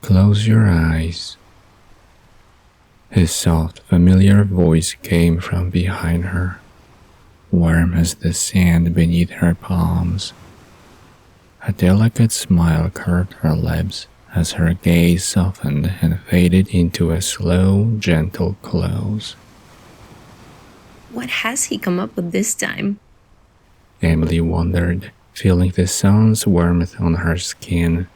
Close your eyes. His soft, familiar voice came from behind her, warm as the sand beneath her palms. A delicate smile curved her lips as her gaze softened and faded into a slow, gentle close. What has he come up with this time? Emily wondered, feeling the sun's warmth on her skin,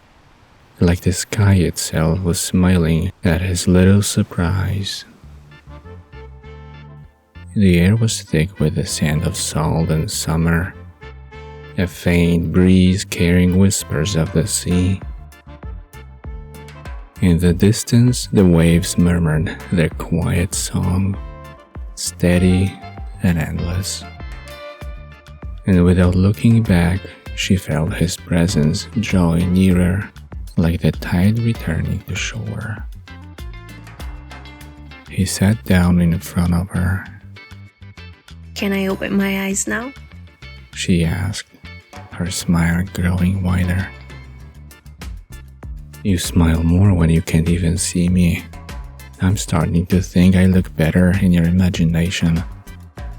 like the sky itself was smiling at his little surprise. The air was thick with the scent of salt and summer, a faint breeze carrying whispers of the sea. In the distance, the waves murmured their quiet song, steady and endless. And without looking back, she felt his presence drawing nearer, like the tide returning to shore. He sat down in front of her. Can I open my eyes now? She asked, her smile growing wider. You smile more when you can't even see me. I'm starting to think I look better in your imagination,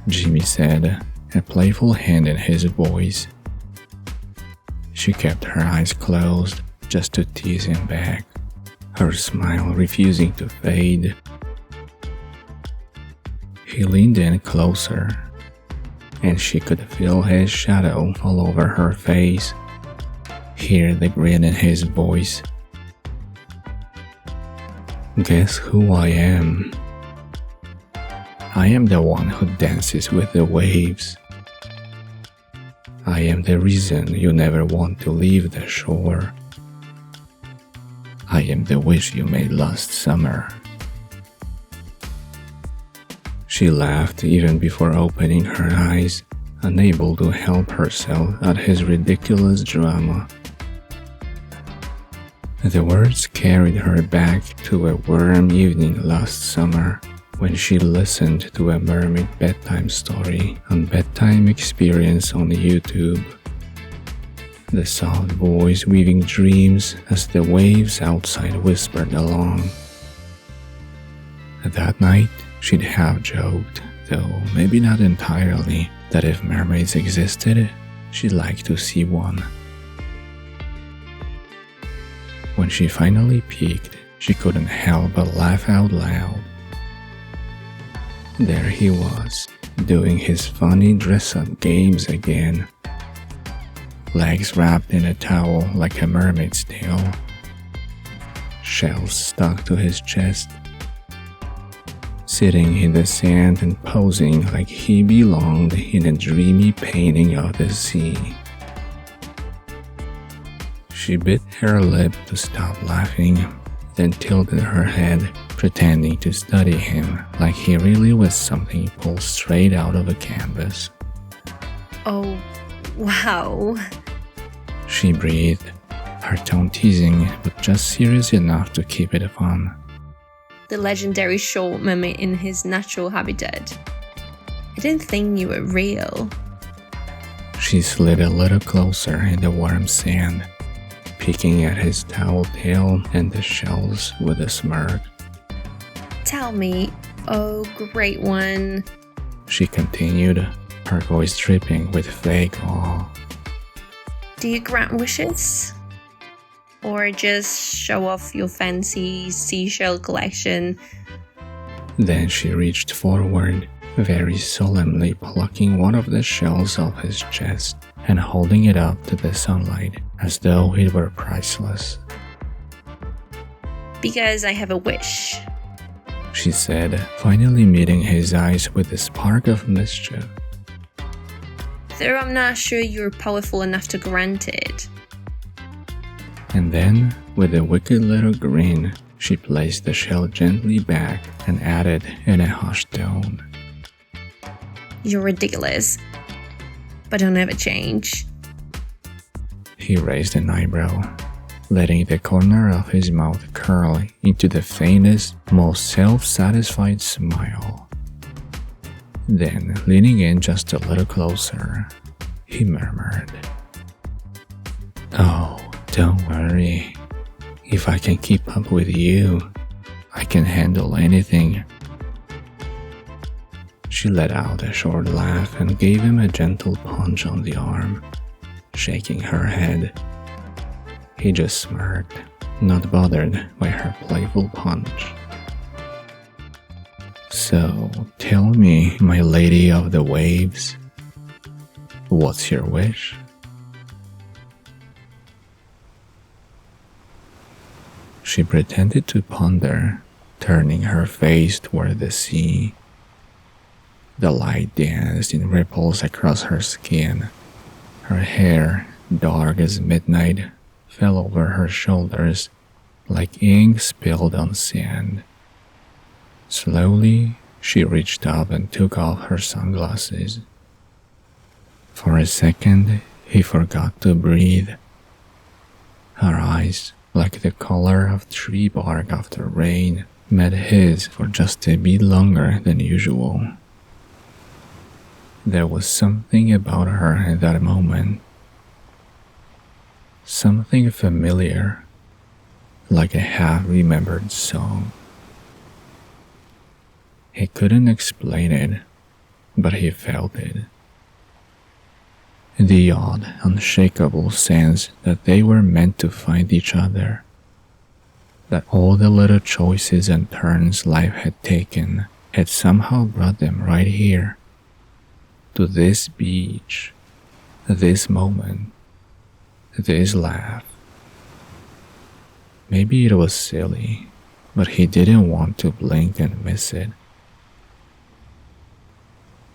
Jimmy said, a playful hint in his voice. She kept her eyes closed just to tease him back, her smile refusing to fade. He leaned in closer, and she could feel his shadow all over her face, hear the grin in his voice. Guess who I am? I am the one who dances with the waves. I am the reason you never want to leave the shore. I am the wish you made last summer. She laughed even before opening her eyes, unable to help herself at his ridiculous drama. The words carried her back to a warm evening last summer when she listened to a mermaid bedtime story on Bedtime Experience on YouTube. The soft voice weaving dreams as the waves outside whispered along. That night, she'd have joked, though maybe not entirely, that if mermaids existed, she'd like to see one. When she finally peeked, she couldn't help but laugh out loud. There he was, doing his funny dress-up games again. Legs wrapped in a towel like a mermaid's tail. Shells stuck to his chest. Sitting in the sand and posing like he belonged in a dreamy painting of the sea. She bit her lip to stop laughing, then tilted her head, pretending to study him like he really was something pulled straight out of a canvas. Oh, wow. She breathed, her tone teasing but just serious enough to keep it fun. The legendary short mermaid in his natural habitat. I didn't think you were real. She slid a little closer in the warm sand, picking at his towel tail and the shells with a smirk. Tell me, oh great one, she continued, her voice dripping with fake awe. Do you grant wishes? Or just show off your fancy seashell collection? Then she reached forward, very solemnly plucking one of the shells off his chest and holding it up to the sunlight as though it were priceless. Because I have a wish, she said, finally meeting his eyes with a spark of mischief. Though I'm not sure you're powerful enough to grant it. And then, with a wicked little grin, she placed the shell gently back and added in a hushed tone. You're ridiculous, but don't ever change. He raised an eyebrow, letting the corner of his mouth curl into the faintest, most self-satisfied smile. Then, leaning in just a little closer, he murmured, "Oh, don't worry. If I can keep up with you, I can handle anything. She let out a short laugh and gave him a gentle punch on the arm, shaking her head. He just smirked, not bothered by her playful punch. So, tell me, my lady of the waves, what's your wish? She pretended to ponder, turning her face toward the sea. The light danced in ripples across her skin. Her hair, dark as midnight, fell over her shoulders like ink spilled on sand. Slowly, she reached up and took off her sunglasses. For a second, he forgot to breathe. Her eyes, like the color of tree bark after rain, met his for just a bit longer than usual. There was something about her at that moment. Something familiar, like a half-remembered song. He couldn't explain it, but he felt it. The odd, unshakable sense that they were meant to find each other. That all the little choices and turns life had taken had somehow brought them right here. To this beach, this moment, this laugh. Maybe it was silly, but he didn't want to blink and miss it.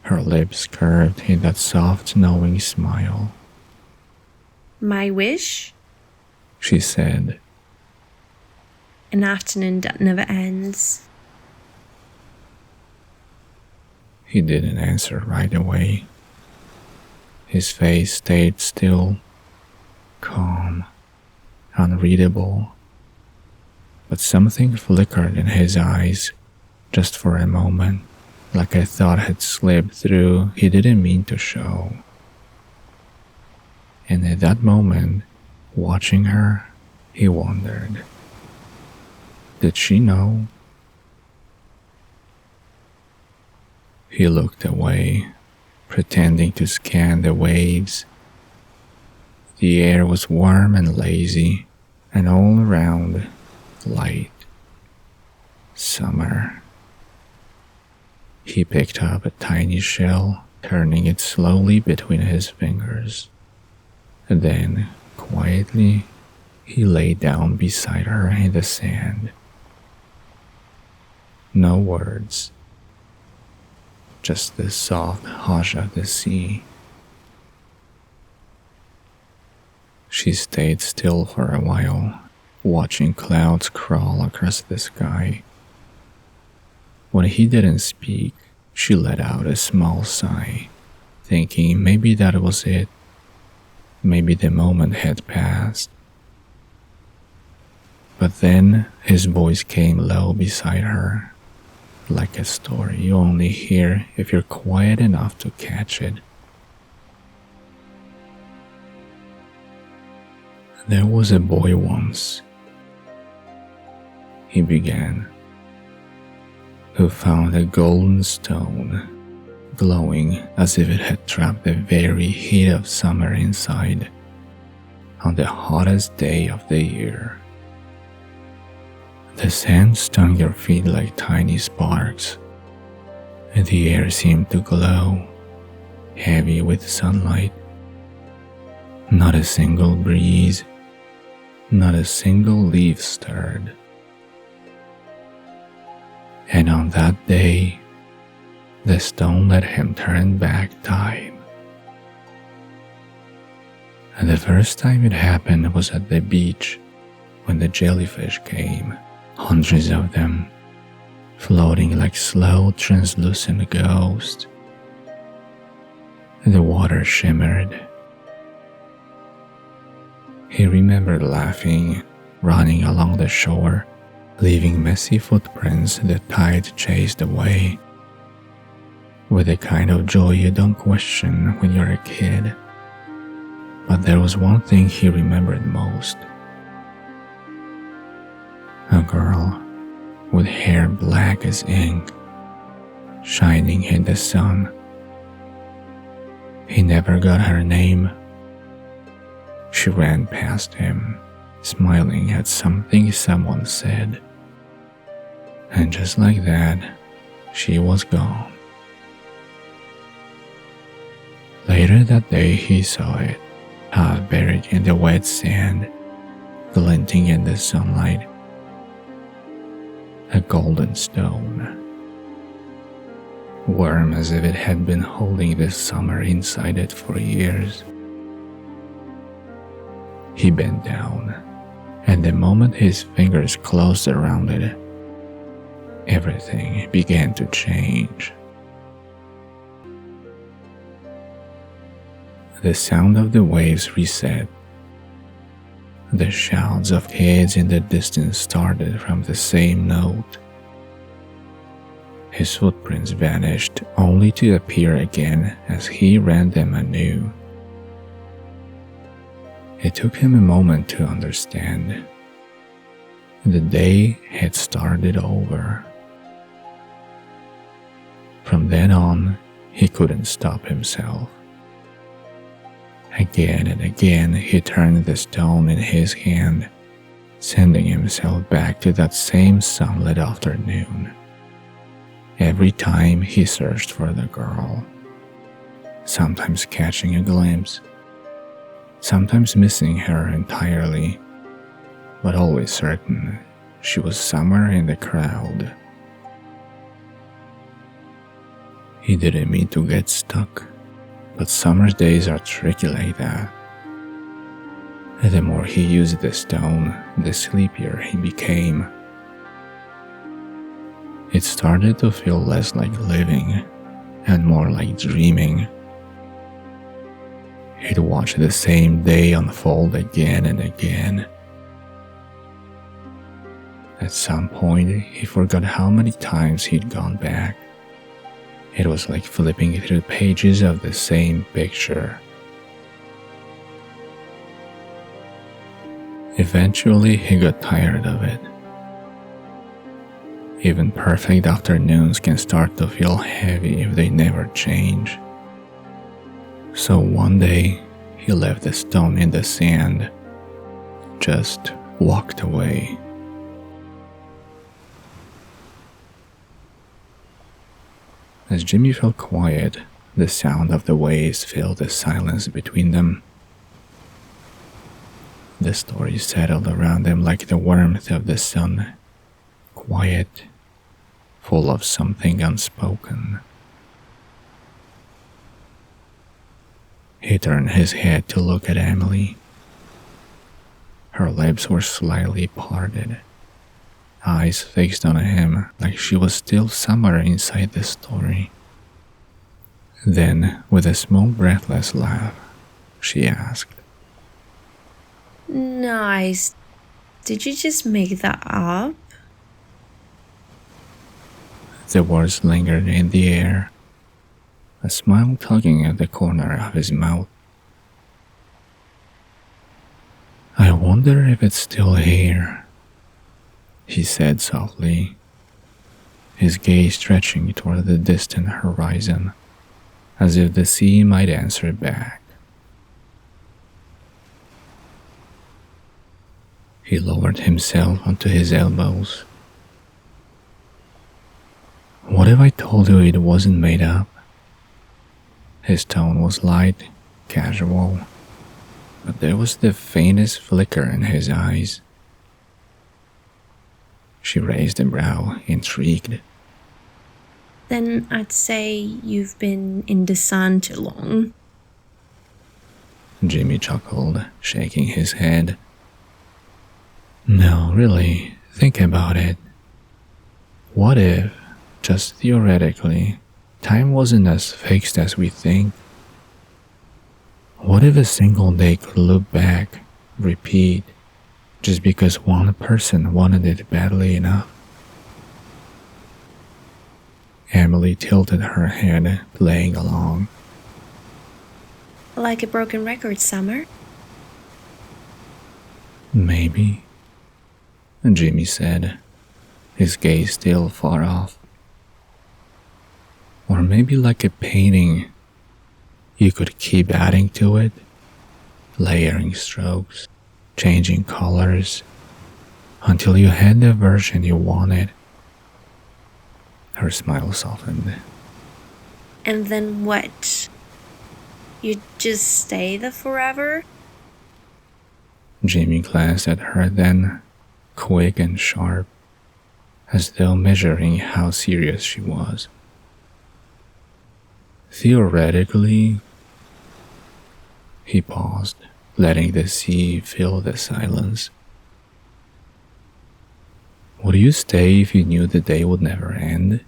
Her lips curved in that soft, knowing smile. My wish? She said. An afternoon that never ends. He didn't answer right away. His face stayed still, calm, unreadable. But something flickered in his eyes, just for a moment, like a thought had slipped through he didn't mean to show. And at that moment, watching her, he wondered, did she know? He looked away, pretending to scan the waves. The air was warm and lazy, and all around, light. Summer. He picked up a tiny shell, turning it slowly between his fingers. And then, quietly, he lay down beside her in the sand. No words. Just the soft hush of the sea. She stayed still for a while, watching clouds crawl across the sky. When he didn't speak, she let out a small sigh, thinking maybe that was it. Maybe the moment had passed. But then his voice came low beside her, like a story you only hear if you're quiet enough to catch it. There was a boy once, he began, who found a golden stone, glowing as if it had trapped the very heat of summer inside, on the hottest day of the year. The sand stung your feet like tiny sparks, and the air seemed to glow, heavy with sunlight. Not a single breeze, not a single leaf stirred. And on that day, the stone let him turn back time. And the first time it happened was at the beach, when the jellyfish came, hundreds of them, floating like slow, translucent ghosts. The water shimmered. He remembered laughing, running along the shore, leaving messy footprints the tide chased away, with the kind of joy you don't question when you're a kid. But there was one thing he remembered most. girl with hair black as ink, shining in the sun. He never got her name. She ran past him, smiling at something someone said. And just like that, she was gone. Later that day he saw it, half buried in the wet sand, glinting in the sunlight. A golden stone. Warm as if it had been holding the summer inside it for years. He bent down, and the moment his fingers closed around it, everything began to change. The sound of the waves reset. The shouts of kids in the distance started from the same note. His footprints vanished, only to appear again as he ran them anew. It took him a moment to understand. The day had started over. From then on, he couldn't stop himself. Again and again, he turned the stone in his hand, sending himself back to that same sunlit afternoon. Every time he searched for the girl, sometimes catching a glimpse, sometimes missing her entirely, but always certain she was somewhere in the crowd. He didn't mean to get stuck, but summer days are tricky like that. The more he used the stone, the sleepier he became. It started to feel less like living and more like dreaming. He'd watch the same day unfold again and again. At some point, he forgot how many times he'd gone back. It was like flipping through pages of the same picture. Eventually, he got tired of it. Even perfect afternoons can start to feel heavy if they never change. So one day, he left the stone in the sand, just walked away. As Jimmy felt quiet, the sound of the waves filled the silence between them. The story settled around them like the warmth of the sun, quiet, full of something unspoken. He turned his head to look at Emily. Her lips were slightly parted, eyes fixed on him like she was still somewhere inside the story. Then, with a small breathless laugh, she asked, Nice. Did you just make that up? The words lingered in the air, a smile tugging at the corner of his mouth. I wonder if it's still here, he said softly, his gaze stretching toward the distant horizon, as if the sea might answer back. He lowered himself onto his elbows. What if I told you it wasn't made up? His tone was light, casual, but there was the faintest flicker in his eyes. She raised a brow, intrigued. Then I'd say you've been in the sun too long. Jimmy chuckled, shaking his head. No, really, think about it. What if, just theoretically, time wasn't as fixed as we think? What if a single day could loop back, repeat, just because one person wanted it badly enough? Emily tilted her head, playing along. Like a broken record, Summer? Maybe. Jimmy said, his gaze still far off. Or maybe like a painting, you could keep adding to it, layering strokes, changing colors, until you had the version you wanted. Her smile softened. And then what? You just stay there forever? Jimmy glanced at her then, quick and sharp, as though measuring how serious she was. Theoretically, he paused, letting the sea fill the silence. Would you stay if you knew the day would never end?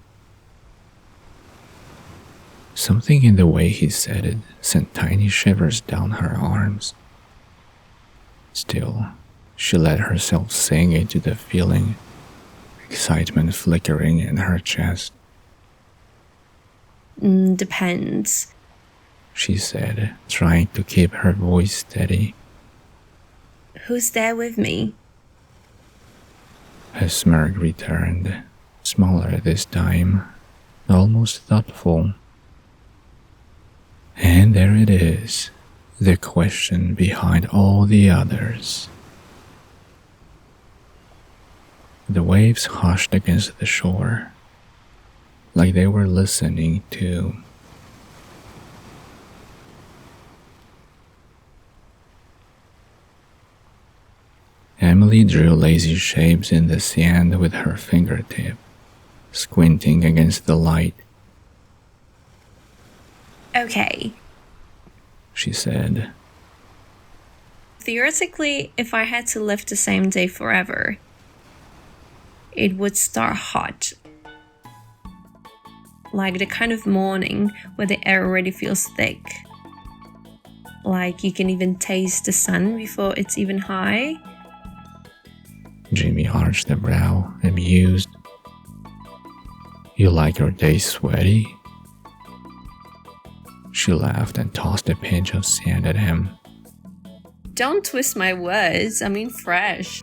Something in the way he said it sent tiny shivers down her arms. Still, she let herself sink into the feeling, excitement flickering in her chest. Depends, she said, trying to keep her voice steady. Who's there with me? A smirk returned, smaller this time, almost thoughtful. And there it is, the question behind all the others. The waves hushed against the shore, like they were listening too. Emily drew lazy shapes in the sand with her fingertip, squinting against the light. Okay, She said. theoretically, if I had to live the same day forever, it would start hot. Like the kind of morning where the air already feels thick. Like you can even taste the sun before it's even high. Jimmy arched a brow, amused. You like your days sweaty? She laughed and tossed a pinch of sand at him. Don't twist my words, I mean fresh.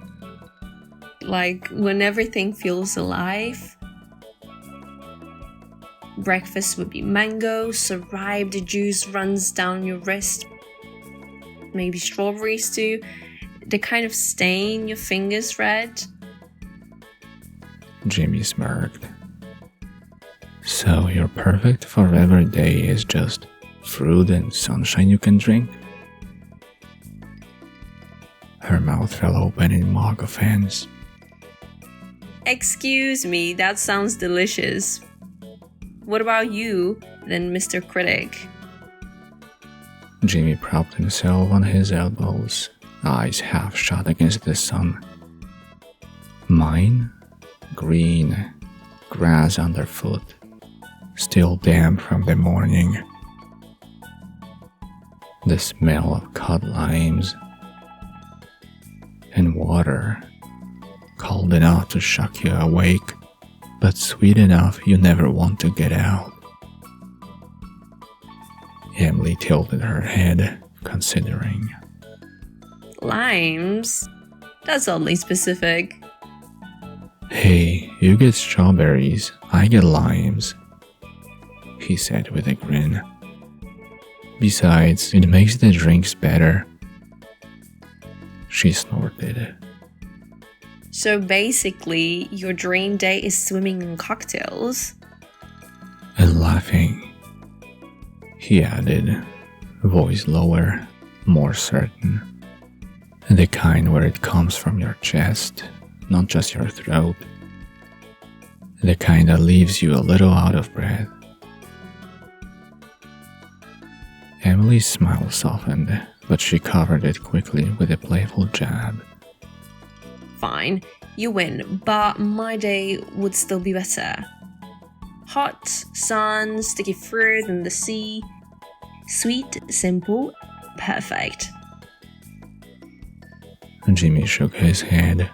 Like when everything feels alive. Breakfast would be mango, so ripe the juice runs down your wrist. Maybe strawberries too. They kind of stain your fingers red. Jimmy smirked. So your perfect forever day is just fruit and sunshine you can drink? Her mouth fell open in mock offense. Excuse me, that sounds delicious. What about you, then, Mr. Critic? Jimmy propped himself on his elbows, eyes half shut against the sun. Mine? Green, grass underfoot, still damp from the morning. The smell of cut limes. And water, cold enough to shock you awake, but sweet enough you never want to get out. Emily tilted her head, considering. Limes? That's oddly specific. Hey, you get strawberries, I get limes, he said with a grin. Besides, it makes the drinks better. She snorted. So basically, your dream day is swimming in cocktails? And laughing, he added, voice lower, more certain. The kind where it comes from your chest, not just your throat. The kind that leaves you a little out of breath. Emily's smile softened, but she covered it quickly with a playful jab. Fine, you win, but my day would still be better. Hot, sun, sticky fruit in the sea. Sweet, simple, perfect. Jimmy shook his head.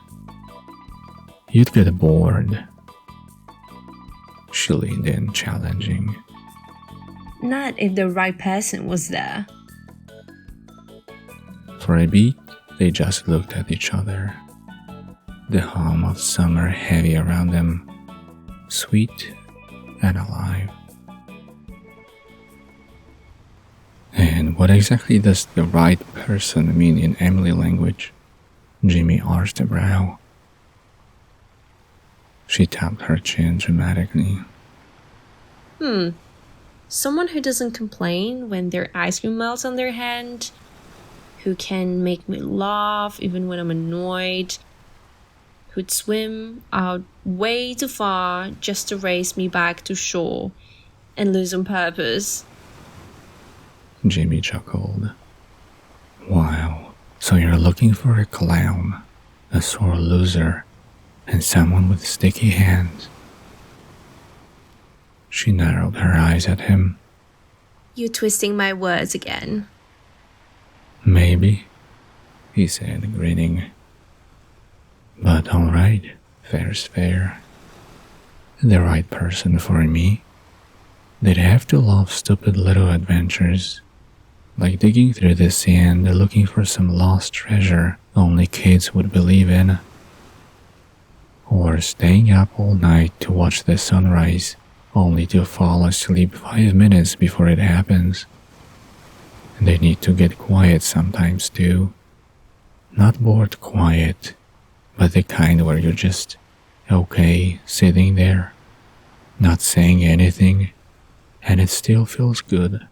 You'd get bored. She leaned in, challenging. Not if the right person was there. For a beat, they just looked at each other. the hum of summer heavy around them, sweet and alive. And what exactly does the right person mean in Emily language? Jimmy arched a brow. She tapped her chin dramatically. Someone who doesn't complain when their ice cream melts on their hand, who can make me laugh even when I'm annoyed, who'd swim out way too far just to race me back to shore and lose on purpose. Jimmy chuckled. Wow, so you're looking for a clown, a sore loser, and someone with sticky hands. She narrowed her eyes at him. You're twisting my words again. Maybe, he said, grinning. But alright, fair's fair. The right person for me. They'd have to love stupid little adventures, like digging through the sand looking for some lost treasure only kids would believe in, or staying up all night to watch the sunrise only to fall asleep 5 minutes before it happens. They need to get quiet sometimes too. Not bored quiet, but the kind where you're just okay sitting there, not saying anything, and it still feels good.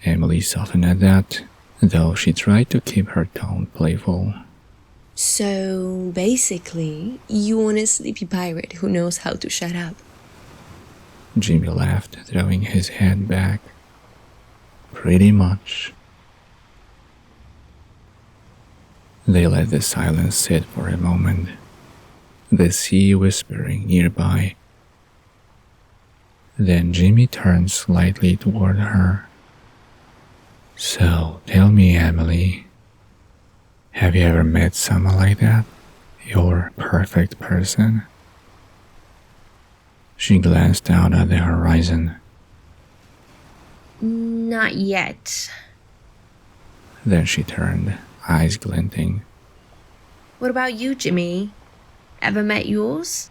Emily softened at that, though she tried to keep her tone playful. So basically, you want a sleepy pirate who knows how to shut up. Jimmy laughed, throwing his head back. Pretty much. They let the silence sit for a moment, the sea whispering nearby. Then Jimmy turned slightly toward her. So, tell me, Emily, have you ever met someone like that? Your perfect person? She glanced out at the horizon. Not yet. Then she turned, eyes glinting. What about you, Jimmy? Ever met yours?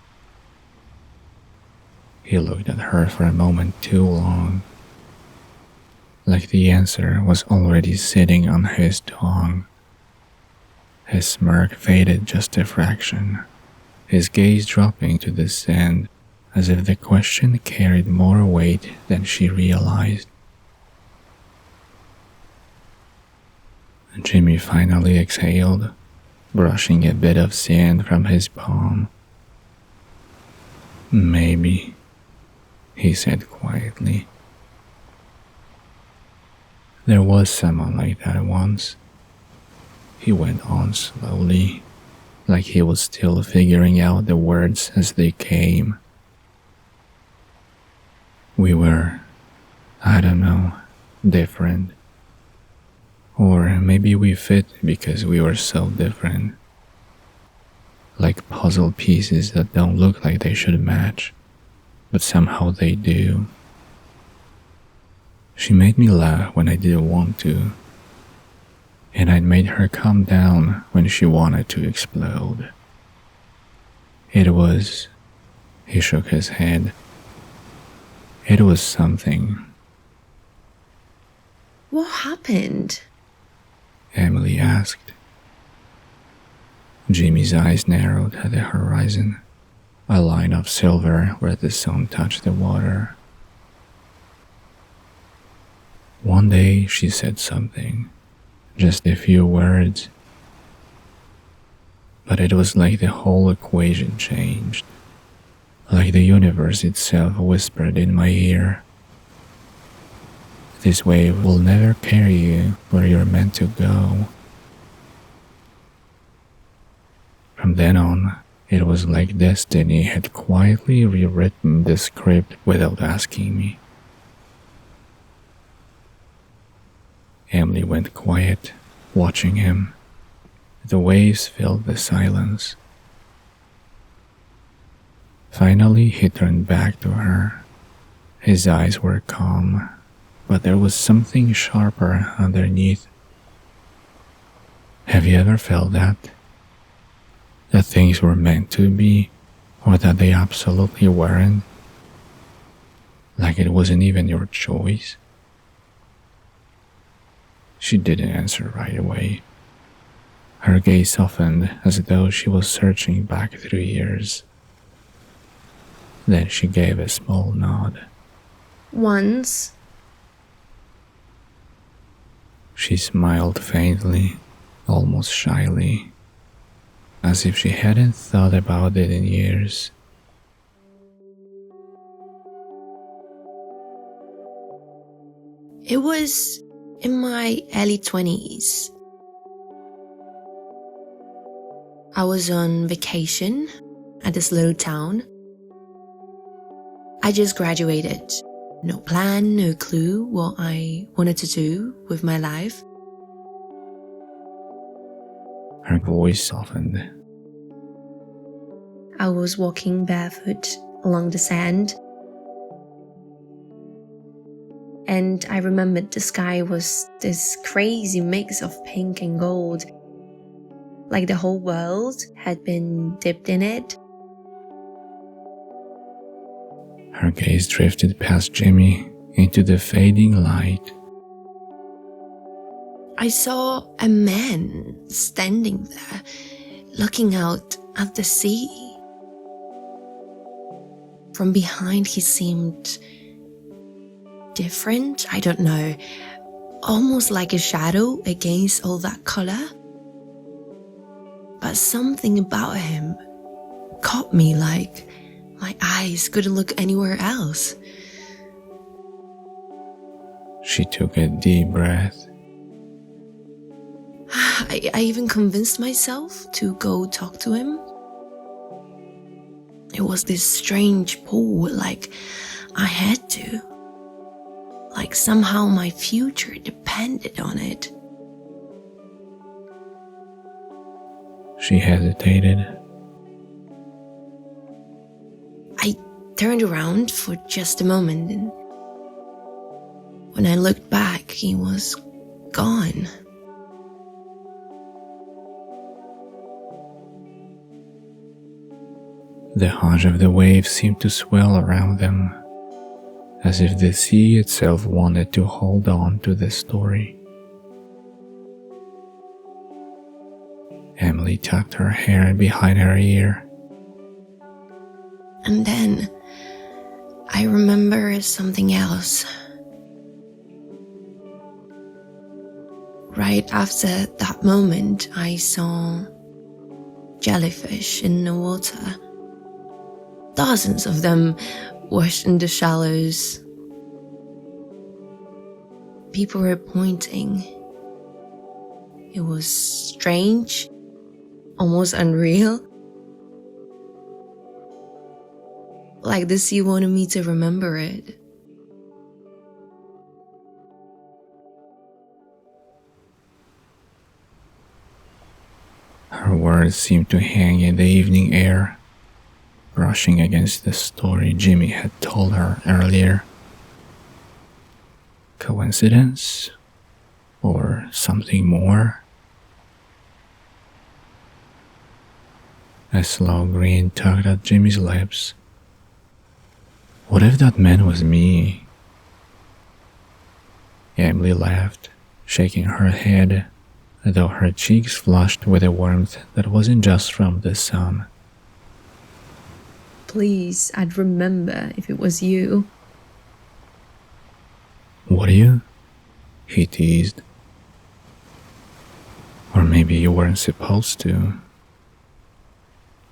He looked at her for a moment too long, like the answer was already sitting on his tongue. His smirk faded just a fraction, his gaze dropping to the sand as if the question carried more weight than she realized. Jimmy finally exhaled, brushing a bit of sand from his palm. Maybe, he said quietly. There was someone like that once. He went on slowly, like he was still figuring out the words as they came. We were, I don't know, different. Or maybe we fit because we were so different. Like puzzle pieces that don't look like they should match, but somehow they do. She made me laugh when I didn't want to, and I'd made her calm down when she wanted to explode. It was, he shook his head. It was something. What happened? Emily asked. Jimmy's eyes narrowed at the horizon, a line of silver where the sun touched the water. One day she said something, just a few words, but it was like the whole equation changed, like the universe itself whispered in my ear. This wave will never carry you where you're meant to go. From then on, it was like destiny had quietly rewritten the script without asking me. Emily went quiet, watching him. The waves filled the silence. Finally, he turned back to her. His eyes were calm, but there was something sharper underneath. Have you ever felt that? That things were meant to be, or that they absolutely weren't? Like it wasn't even your choice? She didn't answer right away. Her gaze softened as though she was searching back through years. Then she gave a small nod. Once. She smiled faintly, almost shyly, as if she hadn't thought about it in years. It was in my early 20s. I was on vacation at this little town. I just graduated. No plan, no clue what I wanted to do with my life. Her voice softened. I was walking barefoot along the sand. And I remembered the sky was this crazy mix of pink and gold. Like the whole world had been dipped in it. Her gaze drifted past Jimmy into the fading light. I saw a man standing there, looking out at the sea. From behind, he seemed different, I don't know, almost like a shadow against all that color. But something about him caught me, like my eyes couldn't look anywhere else. She took a deep breath. I even convinced myself to go talk to him. It was this strange pull, like I had to. Like somehow my future depended on it. She hesitated. I turned around for just a moment, and when I looked back, he was gone. The hush of the waves seemed to swell around them, as if the sea itself wanted to hold on to the story. Emily tucked her hair behind her ear. And then I remember something else. Right after that moment, I saw jellyfish in the water. Dozens of them washed in the shallows. People were pointing. It was strange, almost unreal. Like the sea wanted me to remember it. Her words seemed to hang in the evening air, brushing against the story Jimmy had told her earlier. Coincidence? Or something more? A slow grin tugged at Jimmy's lips. What if that man was me? Emily laughed, shaking her head, though her cheeks flushed with a warmth that wasn't just from the sun. Please, I'd remember if it was you. Would you? He teased. Or maybe you weren't supposed to.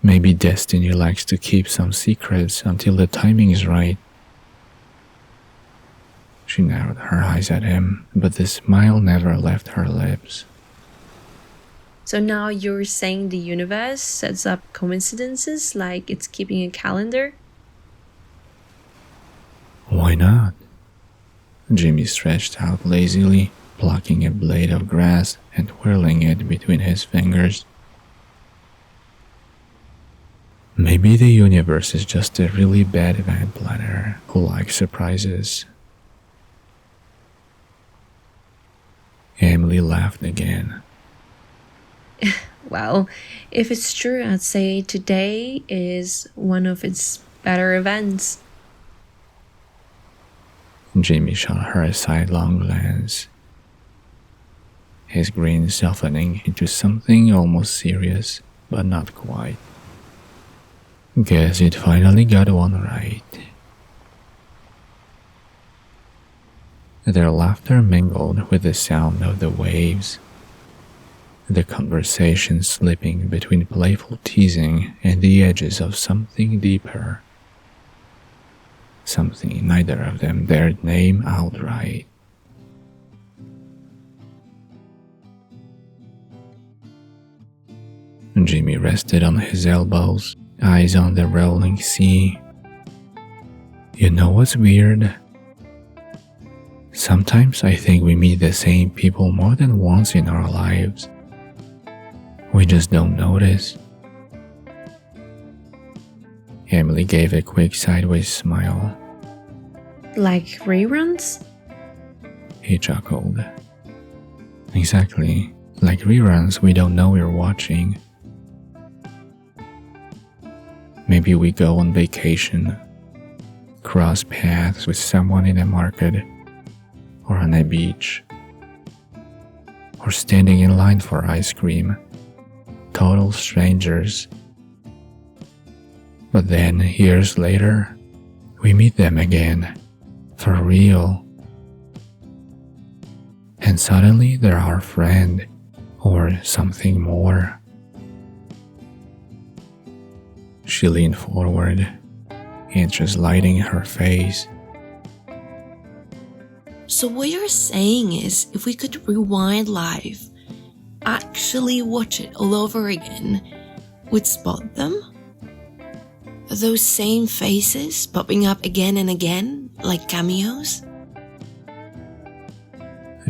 Maybe destiny likes to keep some secrets until the timing is right. She narrowed her eyes at him, but the smile never left her lips. So now you're saying the universe sets up coincidences like it's keeping a calendar? Why not? Jimmy stretched out lazily, plucking a blade of grass and twirling it between his fingers. Maybe the universe is just a really bad event planner who likes surprises. Emily laughed again. Well, if it's true, I'd say today is one of its better events. Jimmy shot her a sidelong glance, his grin softening into something almost serious, but not quite. Guess it finally got one right. Their laughter mingled with the sound of the waves, the conversation slipping between playful teasing and the edges of something deeper, something neither of them dared name outright. Jimmy rested on his elbows, eyes on the rolling sea. You know what's weird? Sometimes I think we meet the same people more than once in our lives. We just don't notice. Emily gave a quick sideways smile. Like reruns? He chuckled. Exactly, like reruns we don't know we're watching. Maybe we go on vacation, cross paths with someone in a market, or on a beach, or standing in line for ice cream. Total strangers. But then, years later, we meet them again, for real. And suddenly they're our friend, or something more. She leaned forward, interest lighting her face. So what you're saying is, if we could rewind life, actually watch it all over again, we'd spot them? Are those same faces popping up again and again, like cameos?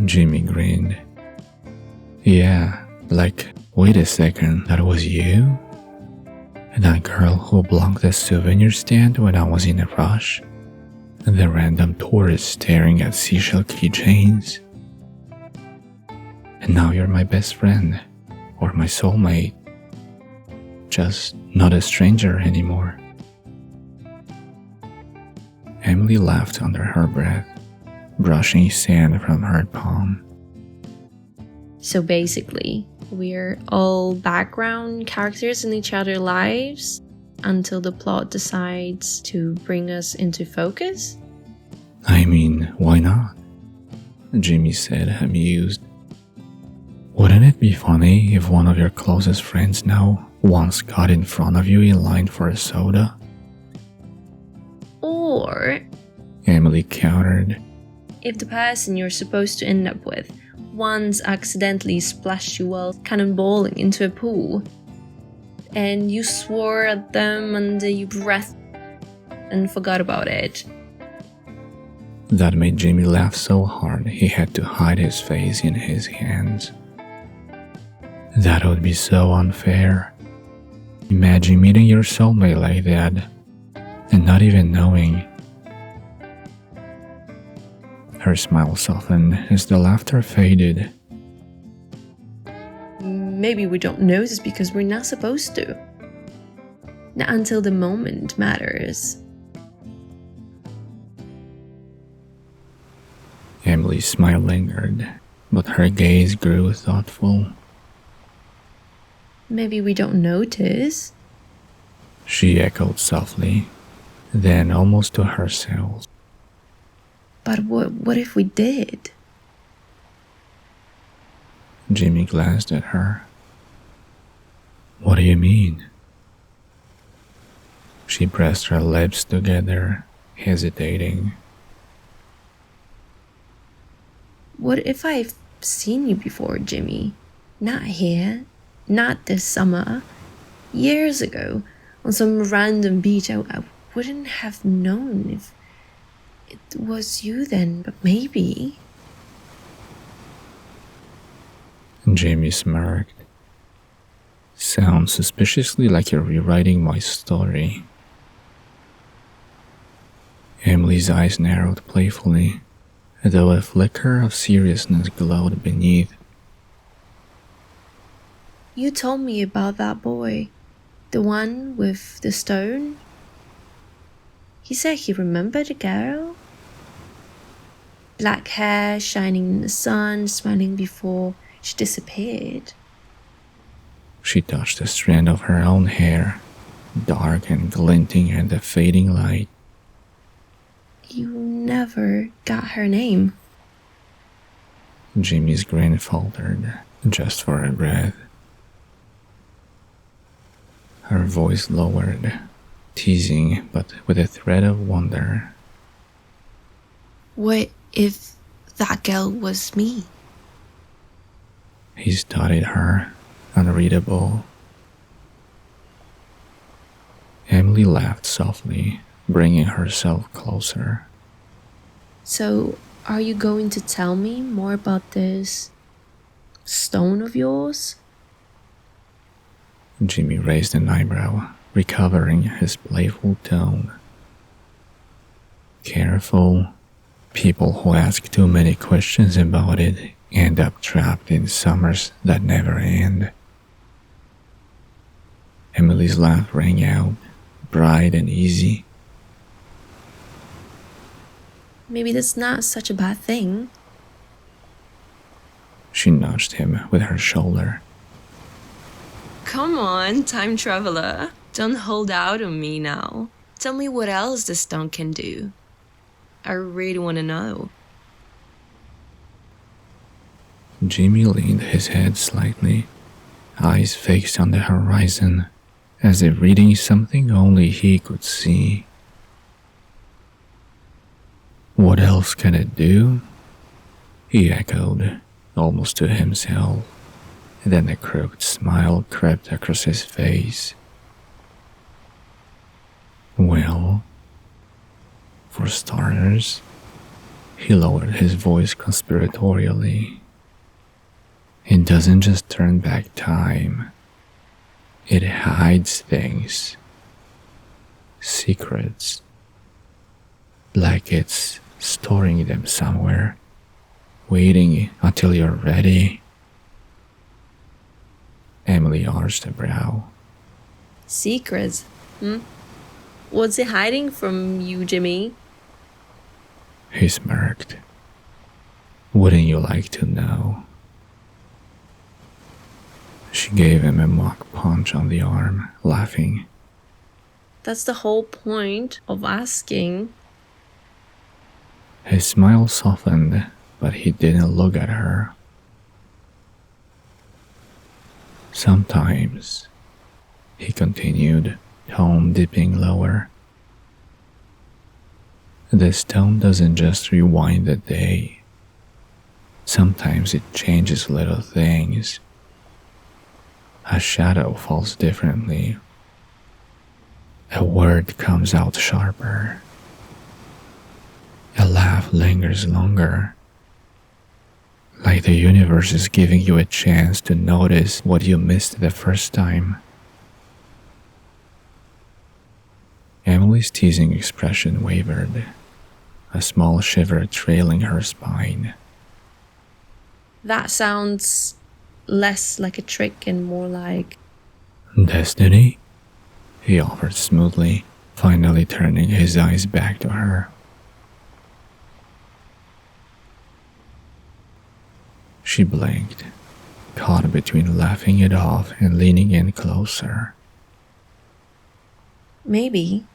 Jimmy grinned. Yeah, like, wait a second, that was you? That girl who blocked the souvenir stand when I was in a rush? The random tourist staring at seashell keychains? And now you're my best friend, or my soulmate. Just not a stranger anymore. Emily laughed under her breath, brushing sand from her palm. So basically, we're all background characters in each other's lives until the plot decides to bring us into focus? I mean, why not? Jimmy said, amused. Wouldn't it be funny if one of your closest friends now once got in front of you in line for a soda? Or Emily countered. if the person you're supposed to end up with once accidentally splashed you while cannonballing into a pool, and you swore at them under your breath and forgot about it. That made Jimmy laugh so hard he had to hide his face in his hands. That would be so unfair. Imagine meeting your soulmate like that, and not even knowing. Her smile softened as the laughter faded. Maybe we don't notice because we're not supposed to. Not until the moment matters. Emily's smile lingered, but her gaze grew thoughtful. Maybe we don't notice. She echoed softly, then almost to herself. But what if we did? Jimmy glanced at her. What do you mean? She pressed her lips together, hesitating. What if I've seen you before, Jimmy? Not here, not this summer. Years ago, on some random beach, I wouldn't have known if it was you then, but maybe. Jamie smirked. Sounds suspiciously like you're rewriting my story. Emily's eyes narrowed playfully, though a flicker of seriousness glowed beneath. You told me about that boy, the one with the stone. He said he remembered a girl. Black hair shining in the sun, smiling before she disappeared. She touched a strand of her own hair, dark and glinting in the fading light. You never got her name. Jimmy's grin faltered, just for a breath. Her voice lowered, teasing but with a thread of wonder. What if that girl was me? He studied her, unreadable. Emily laughed softly, bringing herself closer. So, are you going to tell me more about this stone of yours? Jimmy raised an eyebrow, recovering his playful tone. Careful. People who ask too many questions about it end up trapped in summers that never end. Emily's laugh rang out, bright and easy. Maybe that's not such a bad thing. She nudged him with her shoulder. Come on, time traveler. Don't hold out on me now. Tell me what else the stone can do. I really want to know. Jimmy leaned his head slightly, eyes fixed on the horizon, as if reading something only he could see. What else can it do? He echoed, almost to himself. Then a crooked smile crept across his face. Well, for starters, he lowered his voice conspiratorially. It doesn't just turn back time. It hides things. Secrets. Like it's storing them somewhere, waiting until you're ready. Emily arched a brow. Secrets? What's it hiding from you, Jimmy? He smirked. Wouldn't you like to know? She gave him a mock punch on the arm, laughing. That's the whole point of asking. His smile softened, but he didn't look at her. Sometimes, he continued, tone dipping lower. The stone doesn't just rewind the day. Sometimes it changes little things. A shadow falls differently. A word comes out sharper. A laugh lingers longer. Like the universe is giving you a chance to notice what you missed the first time. Emily's teasing expression wavered, a small shiver trailing her spine. That sounds less like a trick and more like... Destiny? He offered smoothly, finally turning his eyes back to her. She blinked, caught between laughing it off and leaning in closer. Maybe.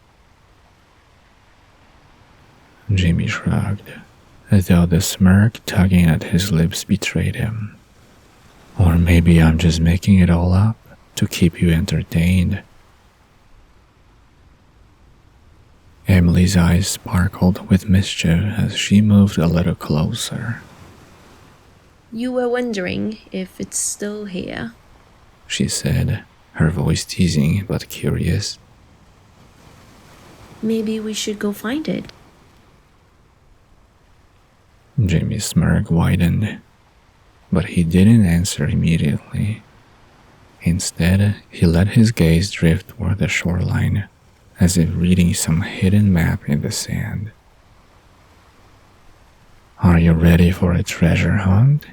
Jimmy shrugged, as though the smirk tugging at his lips betrayed him. Or maybe I'm just making it all up to keep you entertained. Emily's eyes sparkled with mischief as she moved a little closer. You were wondering if it's still here. She said, her voice teasing but curious. Maybe we should go find it. Jimmy's smirk widened, but he didn't answer immediately. Instead, he let his gaze drift toward the shoreline, as if reading some hidden map in the sand. Are you ready for a treasure hunt?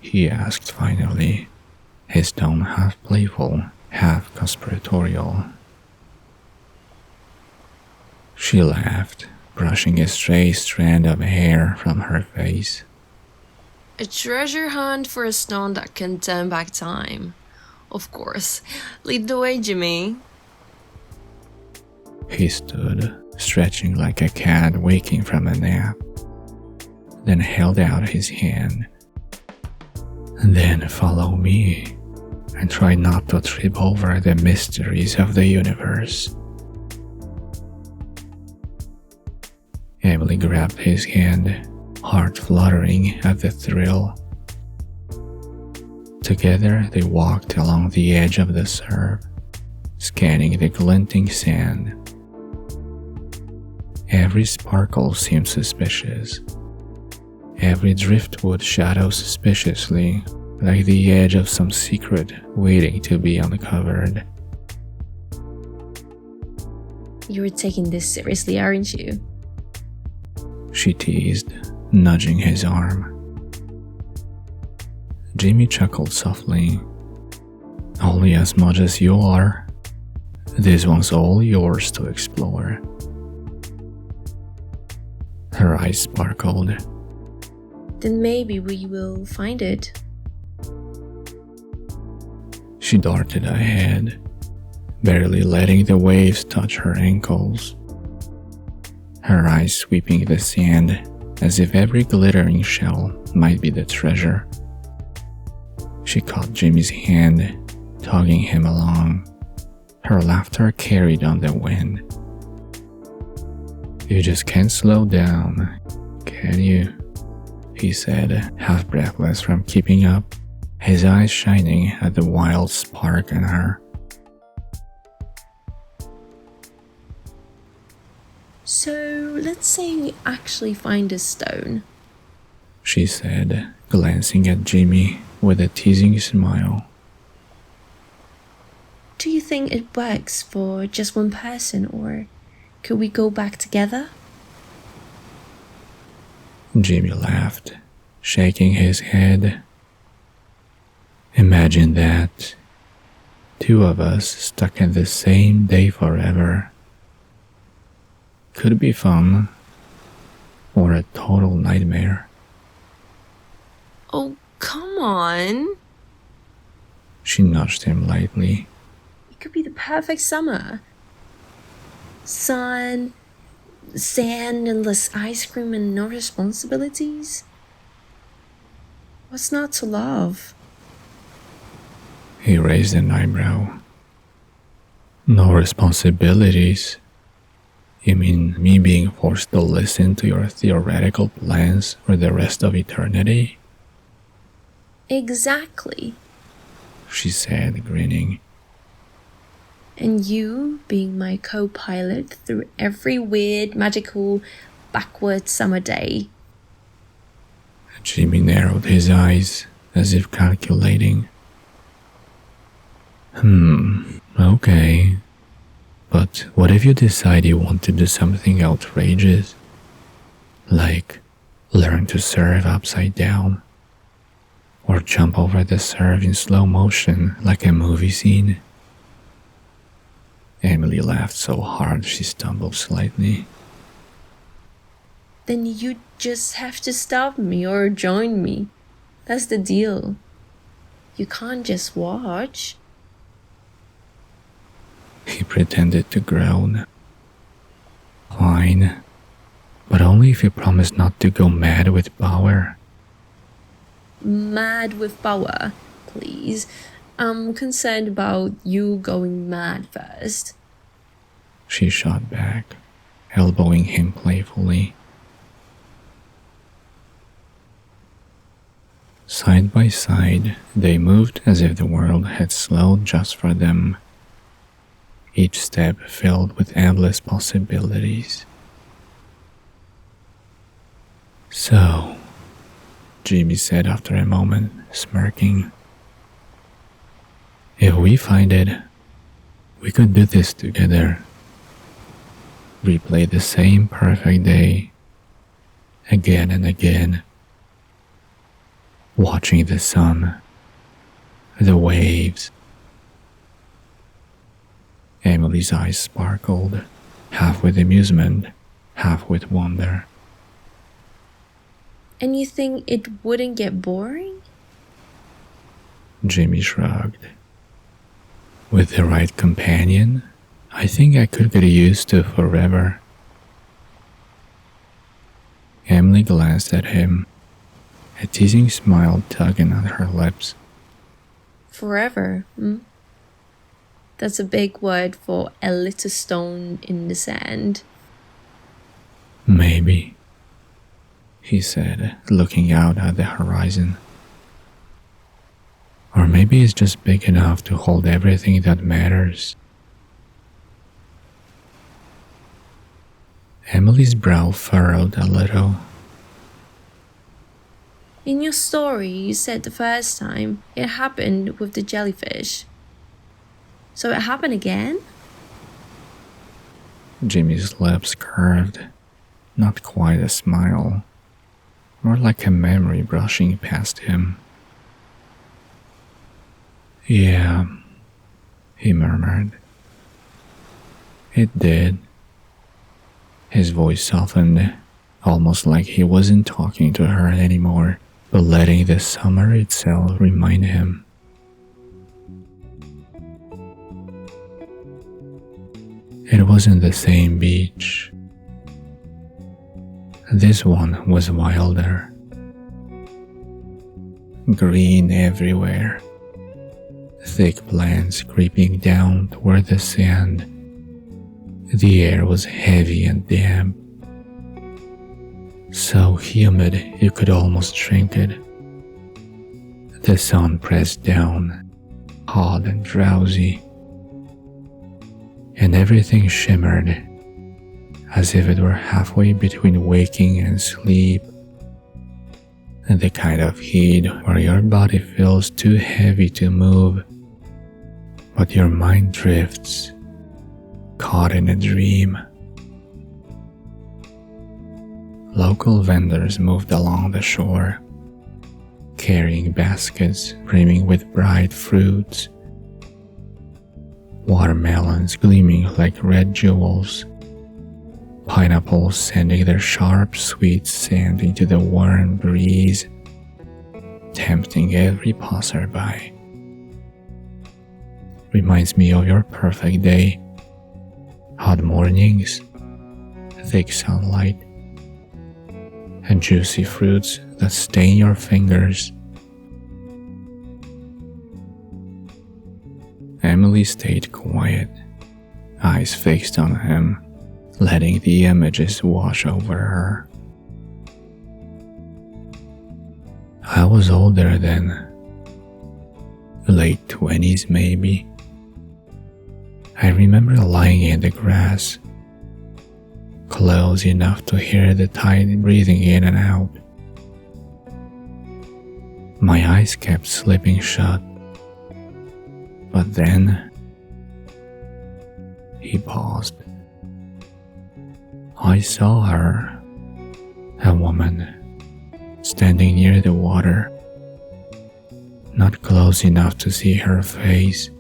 He asked finally, his tone half playful, half conspiratorial. She laughed, brushing a stray strand of hair from her face. A treasure hunt for a stone that can turn back time. Of course. Lead the way, Jimmy. He stood, stretching like a cat waking from a nap, then held out his hand. Then follow me, and try not to trip over the mysteries of the universe. Emily grabbed his hand, heart fluttering at the thrill. Together they walked along the edge of the surf, scanning the glinting sand. Every sparkle seemed suspicious. Every driftwood shadowed suspiciously, like the edge of some secret waiting to be uncovered. You're taking this seriously, aren't you? She teased, nudging his arm. Jimmy chuckled softly. Only as much as you are. This one's all yours to explore. Her eyes sparkled. Then maybe we will find it. She darted ahead, barely letting the waves touch her ankles. Her eyes sweeping the sand as if every glittering shell might be the treasure. She caught Jimmy's hand, tugging him along. Her laughter carried on the wind. You just can't slow down, can you? He said, half breathless from keeping up, his eyes shining at the wild spark in her. So, let's say we actually find a stone. She said, glancing at Jimmy with a teasing smile. Do you think it works for just one person, or could we go back together? Jimmy laughed, shaking his head. Imagine that. 2 of us stuck in the same day forever. Could be fun, or a total nightmare. Oh, come on. She nudged him lightly. It could be the perfect summer. Sun, sand, endless ice cream, and no responsibilities. What's not to love? He raised an eyebrow. No responsibilities? You mean me being forced to listen to your theoretical plans for the rest of eternity? Exactly. She said, grinning. And you being my co-pilot through every weird, magical, backward summer day. Jimmy narrowed his eyes, as if calculating. Okay. But what if you decide you want to do something outrageous? Like learn to surf upside down? Or jump over the surf in slow motion like a movie scene? Emily laughed so hard she stumbled slightly. Then you just have to stop me or join me. That's the deal. You can't just watch. He pretended to groan. Fine, but only if you promise not to go mad with power. Mad with power, please. I'm concerned about you going mad first. She shot back, elbowing him playfully. Side by side, they moved as if the world had slowed just for them. Each step filled with endless possibilities. So, Jimmy said after a moment, smirking. If we find it, we could do this together. Replay the same perfect day, again and again. Watching the sun, The waves. Emily's eyes sparkled, half with amusement, half with wonder. And you think it wouldn't get boring? Jimmy shrugged. With the right companion, I think I could get used to forever. Emily glanced at him, a teasing smile tugging at her lips. Forever, That's a big word for a little stone in the sand. Maybe, he said, looking out at the horizon. Or maybe it's just big enough to hold everything that matters. Emily's brow furrowed a little. In your story, you said the first time it happened with the jellyfish. So it happened again? Jimmy's lips curved, not quite a smile, more like a memory brushing past him. Yeah, he murmured. It did. His voice softened, almost like he wasn't talking to her anymore, but letting the summer itself remind him. It wasn't the same beach. This one was wilder. Green everywhere. Thick plants creeping down toward the sand. The air was heavy and damp. So humid you could almost drink it. The sun pressed down, hot and drowsy, and everything shimmered as if it were halfway between waking and sleep. The kind of heat where your body feels too heavy to move, but your mind drifts, caught in a dream. Local vendors moved along the shore, carrying baskets brimming with bright fruits. Watermelons gleaming like red jewels, pineapples sending their sharp, sweet scent into the warm breeze, tempting every passerby. Reminds me of your perfect day. Hot mornings, thick sunlight, and juicy fruits that stain your fingers. Emily stayed quiet, eyes fixed on him, letting the images wash over her. I was older then, late 20s maybe. I remember lying in the grass, close enough to hear the tide breathing in and out. My eyes kept slipping shut, but then he paused. I saw her, a woman, standing near the water, not close enough to see her face,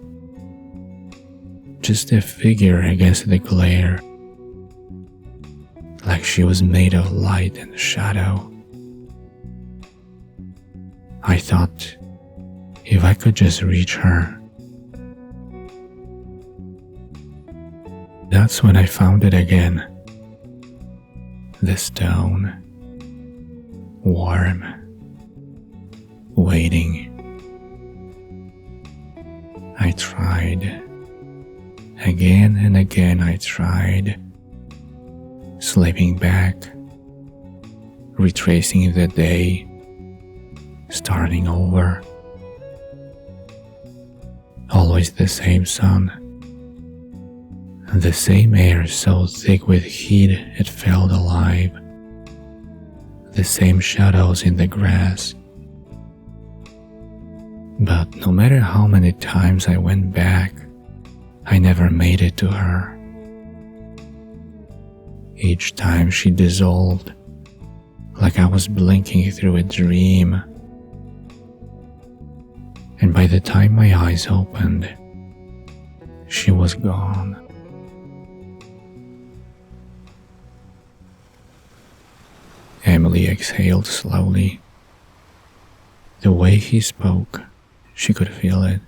just a figure against the glare, like she was made of light and shadow. I thought, if I could just reach her. That's when I found it again. The stone, warm, waiting. I tried. Again and again I tried, slipping back, retracing the day, starting over. Always the same sun, the same air so thick with heat it felt alive, the same shadows in the grass. But no matter how many times I went back, I never made it to her. Each time she dissolved, like I was blinking through a dream. And and by the time my eyes opened, she was gone. Emily exhaled slowly. The way he spoke, she could feel it.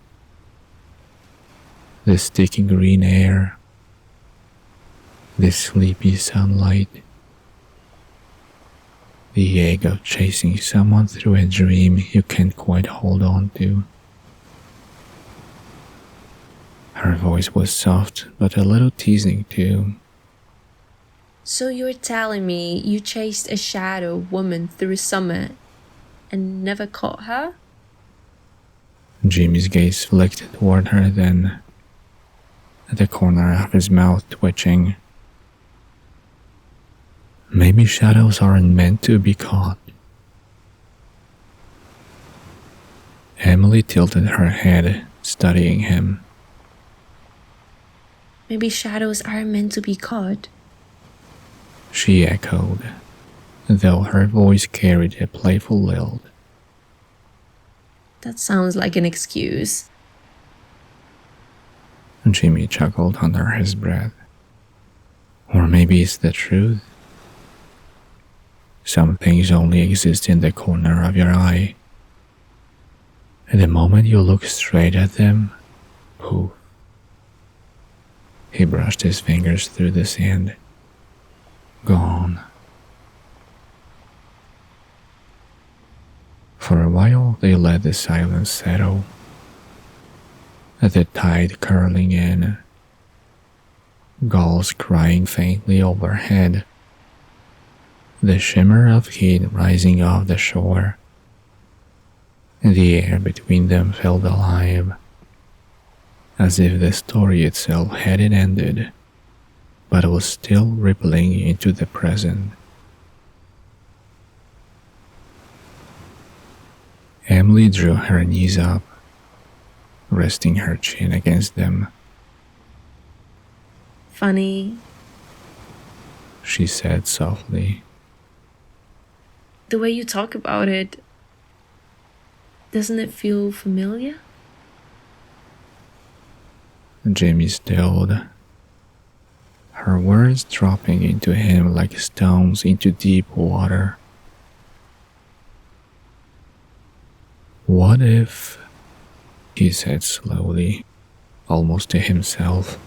The sticky green air, the sleepy sunlight, the ache of chasing someone through a dream you can't quite hold on to. Her voice was soft, but a little teasing too. So you're telling me you chased a shadow woman through summer and never caught her? Jimmy's gaze flicked toward her then, the corner of his mouth twitching. Maybe shadows aren't meant to be caught. Emily tilted her head, studying him. Maybe shadows aren't meant to be caught. She echoed, though her voice carried a playful lilt. That sounds like an excuse. Jimmy chuckled under his breath. Or maybe it's the truth. Some things only exist in the corner of your eye. And the moment you look straight at them, poof. He brushed his fingers through the sand. Gone. For a while they let the silence settle. The tide curling in, gulls crying faintly overhead, the shimmer of heat rising off the shore, and the air between them felt alive, as if the story itself hadn't ended, but was still rippling into the present. Emily drew her knees up, resting her chin against them. Funny, She said softly. the way you talk about it, doesn't it feel familiar? Jimmy stilled, her words dropping into him like stones into deep water. What if, he said slowly, almost to himself,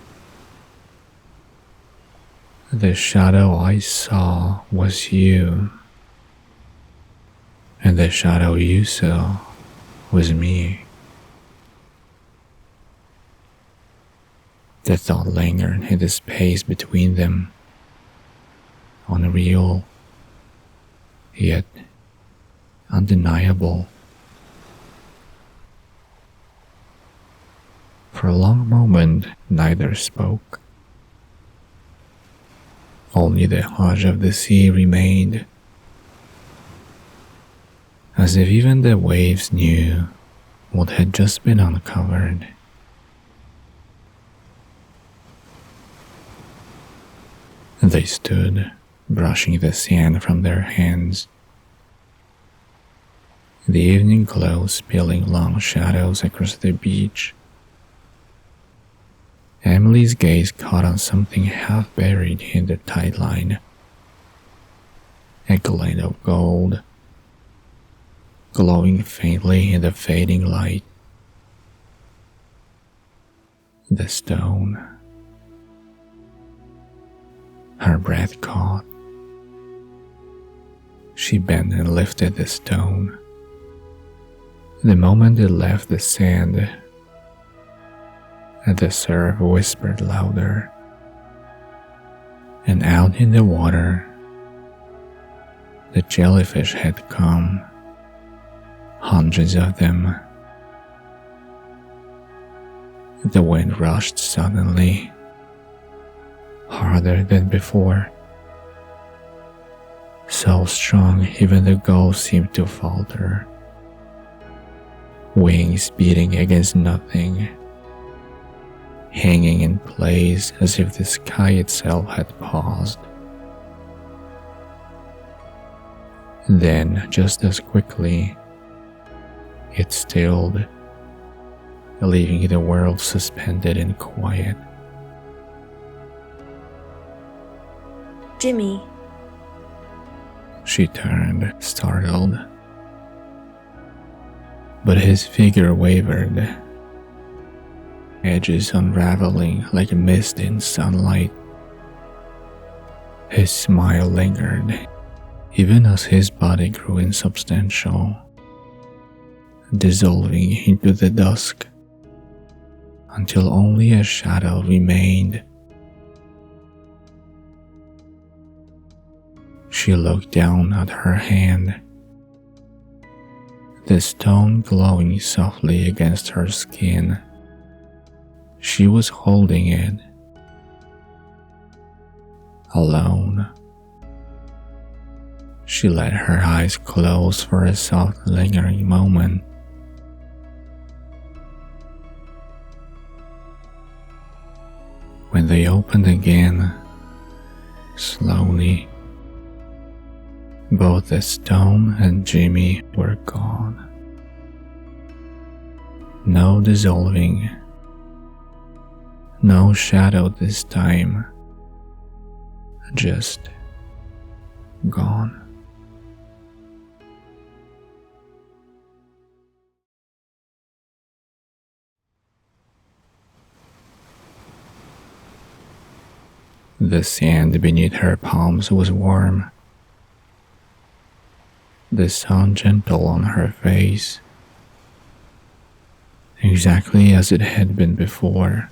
the shadow I saw was you, and the shadow you saw was me. The thought lingered in the space between them, unreal, yet undeniable. For a long moment, neither spoke. Only the hush of the sea remained, as if even the waves knew what had just been uncovered. They stood, brushing the sand from their hands, the evening glow spilling long shadows across the beach. Emily's gaze caught on something half buried in the tide line. A glint of gold, glowing faintly in the fading light. The stone. Her breath caught. She bent and lifted the stone. The moment it left the sand, the surf whispered louder, and out in the water, the jellyfish had come, hundreds of them. The wind rushed suddenly, harder than before, so strong even the gulls seemed to falter, wings beating against nothing, hanging in place as if the sky itself had paused. Then, just as quickly, it stilled, leaving the world suspended in quiet. Jimmy, She turned, startled. But his figure wavered, edges unraveling like a mist in sunlight. His smile lingered, even as his body grew insubstantial, dissolving into the dusk, until only a shadow remained. She looked down at her hand, the stone glowing softly against her skin. She was holding it, alone. She let her eyes close for a soft, lingering moment. When they opened again, slowly, both the stone and Jimmy were gone. No dissolving, no shadow this time, just gone. The sand beneath her palms was warm, the sun gentle on her face, exactly as it had been before.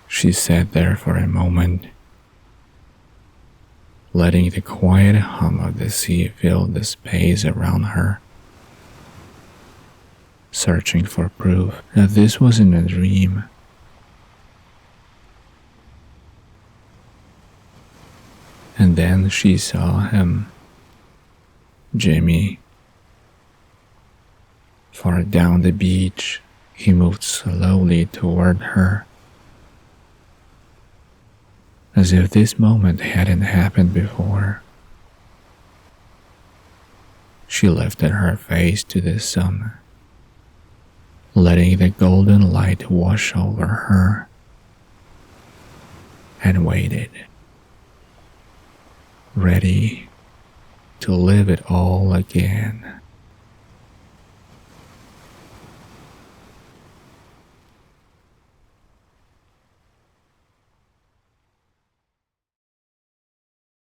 She sat there for a moment, letting the quiet hum of the sea fill the space around her, searching for proof that this wasn't a dream. And then she saw him, Jimmy. Far down the beach, he moved slowly toward her, as if this moment hadn't happened before. She lifted her face to the sun, letting the golden light wash over her, and waited, ready to live it all again.